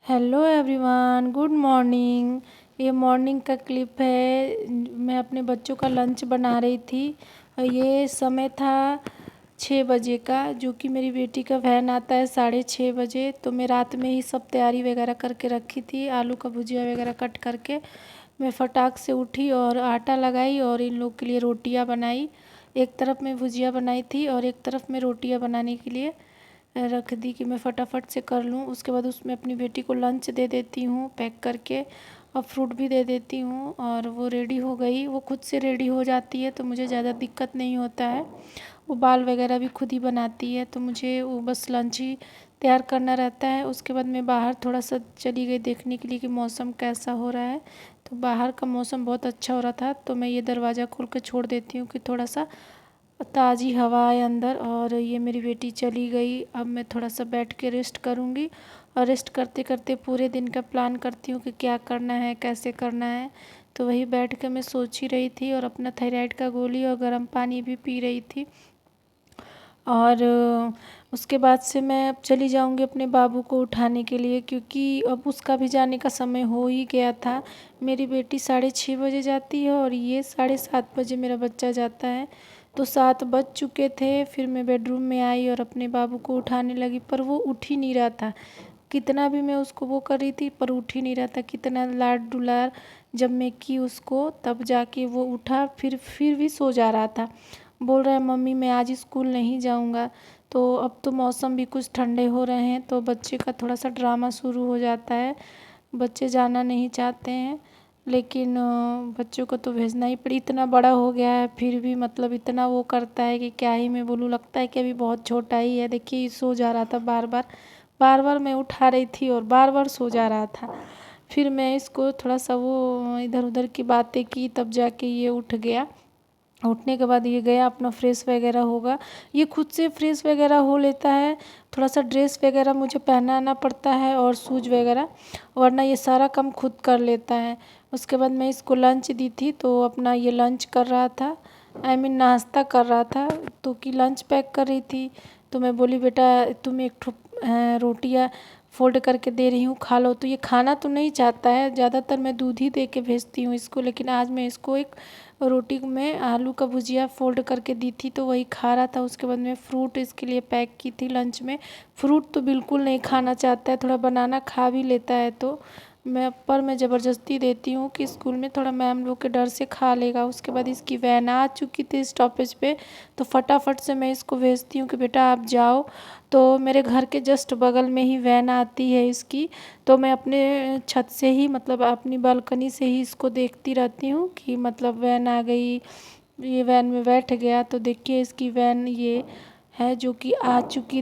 Hello everyone, good morning. ये morning का clip है। मैं अपने बच्चों का लंच बना रही थी और ये समय था 6 बजे का, जो कि मेरी बेटी का वैन आता है 6:30 बजे। तो मैं रात में ही सब तैयारी वगैरह करके रखी थी। आलू का भुजिया वगैरह कट करके मैं फटाक से उठी और आटा लगाई और इन लोग के लिए रोटियां बनाई। एक तरफ मैं भुजिया बनाई थी और एक तरफ मैं रोटियां बनाने के लिए रख दी कि मैं फटाफट से कर लूँ। उसके बाद उसमें अपनी बेटी को लंच दे देती हूँ पैक करके और फ्रूट भी दे देती हूँ और वो रेडी हो गई। वो खुद से रेडी हो जाती है तो मुझे ज़्यादा दिक्कत नहीं होता है। वो बाल वगैरह भी खुद ही बनाती है, तो मुझे वो बस लंच ही तैयार करना रहता है। उसके बाद मैं बाहर थोड़ा सा चली गई देखने के लिए कि मौसम कैसा हो रहा है। तो बाहर का मौसम बहुत अच्छा हो रहा था, तो मैं ये दरवाज़ा खोल के छोड़ देती हूँ कि थोड़ा सा ताज़ी हवा आए अंदर। और ये मेरी बेटी चली गई। अब मैं थोड़ा सा बैठ के रेस्ट करूँगी और रेस्ट करते करते पूरे दिन का प्लान करती हूँ कि क्या करना है, कैसे करना है। तो वही बैठ के मैं सोच ही रही थी और अपना थायराइड का गोली और गर्म पानी भी पी रही थी। और उसके बाद से मैं अब चली जाऊंगी अपने बाबू को उठाने के लिए, क्योंकि अब उसका भी जाने का समय हो ही गया था। मेरी बेटी 6:30 बजे जाती है और ये 7:30 बजे मेरा बच्चा जाता है। तो 7 बज चुके थे। फिर मैं बेडरूम में आई और अपने बाबू को उठाने लगी, पर वो उठ ही नहीं रहा था। कितना भी मैं उसको वो कर रही थी पर उठ ही नहीं रहा था। कितना लाड दुलार जब मैं की उसको, तब जाके वो उठा। फिर भी सो जा रहा था। बोल रहा है मम्मी मैं आज स्कूल नहीं जाऊंगा। तो अब तो मौसम भी कुछ ठंडे हो रहे हैं, तो बच्चे का थोड़ा सा ड्रामा शुरू हो जाता है। बच्चे जाना नहीं चाहते हैं, लेकिन बच्चों को तो भेजना ही पड़ी। इतना बड़ा हो गया है फिर भी मतलब इतना वो करता है कि क्या ही मैं बोलूँ। लगता है कि अभी बहुत छोटा ही है। देखिए सो जा रहा था बार बार। बार बार मैं उठा रही थी और बार बार सो जा रहा था। फिर मैं इसको थोड़ा सा वो इधर उधर की बातें की, तब जाके ये उठ गया। उठने के बाद ये गया अपना फ्रेश वगैरह होगा। ये खुद से फ्रेश वगैरह हो लेता है। थोड़ा सा ड्रेस वगैरह मुझे पहनाना पड़ता है और शूज वगैरह, वरना ये सारा काम खुद कर लेता है। उसके बाद मैं इसको लंच दी थी, तो अपना ये लंच कर रहा था, आई मीन नाश्ता कर रहा था। तो कि लंच पैक कर रही थी। तो मैं बोली बेटा तुम एक ठो रोटियाँ फोल्ड करके दे रही हूँ, खा लो। तो ये खाना तो नहीं चाहता है। ज़्यादातर मैं दूध ही दे के भेजती हूँ इसको, लेकिन आज मैं इसको एक रोटी में आलू का भुजिया फोल्ड करके दी थी तो वही खा रहा था। उसके बाद मैं फ्रूट इसके लिए पैक की थी लंच में। फ्रूट तो बिल्कुल नहीं खाना चाहता है। थोड़ा बनाना खा भी लेता है तो मैं ज़बरदस्ती देती हूँ कि स्कूल में थोड़ा मैम लोग के डर से खा लेगा। उसके बाद इसकी वैन आ चुकी थी स्टॉपेज पे, तो फटाफट से मैं इसको भेजती हूँ कि बेटा आप जाओ। तो मेरे घर के जस्ट बगल में ही वैन आती है इसकी। तो मैं अपने छत से ही मतलब अपनी बालकनी से ही इसको देखती रहती हूँ कि मतलब वैन आ गई, ये वैन में बैठ गया। तो देखिए इसकी वैन ये है जो कि आ चुकी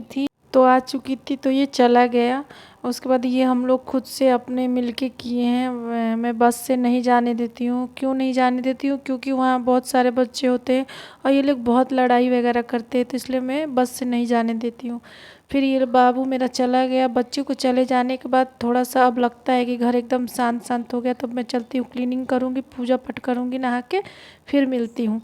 थी तो ये चला गया। उसके बाद ये हम लोग खुद से अपने मिलके किए हैं। मैं बस से नहीं जाने देती हूँ। क्यों नहीं जाने देती हूँ? क्योंकि वहाँ बहुत सारे बच्चे होते हैं और ये लोग बहुत लड़ाई वगैरह करते हैं, तो इसलिए मैं बस से नहीं जाने देती हूँ। फिर ये बाबू मेरा चला गया। बच्चे को चले जाने के बाद थोड़ा सा अब लगता है कि घर एकदम शांत शांत हो गया। तो मैं चलती हूँ, क्लीनिंग करूँगी, पूजा पाठ करूँगी नहा के, फिर मिलती हूँ।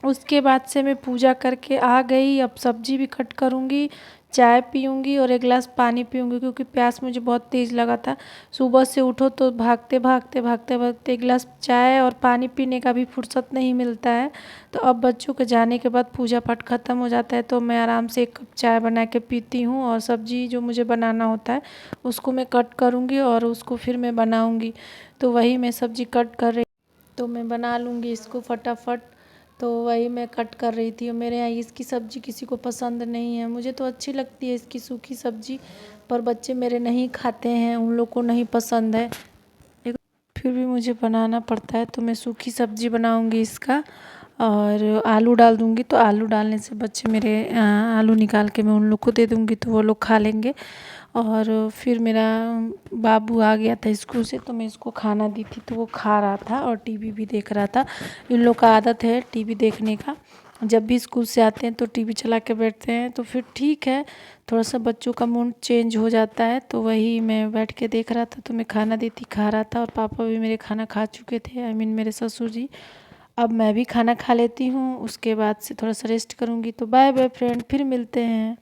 उसके बाद से मैं पूजा करके आ गई। अब सब्जी भी कट करूँगी, चाय पीऊँगी और एक गिलास पानी पीऊँगी, क्योंकि प्यास मुझे बहुत तेज़ लगा था। सुबह से उठो तो भागते भागते भागते भागते एक गिलास चाय और पानी पीने का भी फुर्सत नहीं मिलता है। तो अब बच्चों के जाने के बाद पूजा पाठ ख़त्म हो जाता है, तो मैं आराम से एक कप चाय बना के पीती हूँ और सब्ज़ी जो मुझे बनाना होता है उसको मैं कट करूँगी और उसको फिर मैं बनाऊँगी। तो वही मैं सब्ज़ी कट कर रही, तो मैं बना लूँगी इसको फटाफट। तो वही मैं कट कर रही थी। और मेरे यहाँ इसकी सब्ज़ी किसी को पसंद नहीं है। मुझे तो अच्छी लगती है इसकी सूखी सब्ज़ी, पर बच्चे मेरे नहीं खाते हैं, उन लोग को नहीं पसंद है। फिर भी मुझे बनाना पड़ता है, तो मैं सूखी सब्ज़ी बनाऊंगी इसका और आलू डाल दूंगी। तो आलू डालने से बच्चे मेरे आलू निकाल के मैं उन लोग को दे दूंगी, तो वो लोग खा लेंगे। और फिर मेरा बाबू आ गया था स्कूल से, तो मैं इसको खाना दी थी, तो वो खा रहा था और टीवी भी देख रहा था। इन लोग का आदत है टीवी देखने का। जब भी स्कूल से आते हैं तो टीवी चला के बैठते हैं, तो फिर ठीक है, थोड़ा सा बच्चों का मूड चेंज हो जाता है। तो वही मैं बैठ के देख रहा था, तो मैं खाना दी थी, खा रहा था। और पापा भी मेरे खाना खा चुके थे, आई मीन मेरे ससुर जी। अब मैं भी खाना खा लेती हूँ, उसके बाद से थोड़ा सा रेस्ट करूँगी। तो बाय बाय फ्रेंड, फिर मिलते हैं।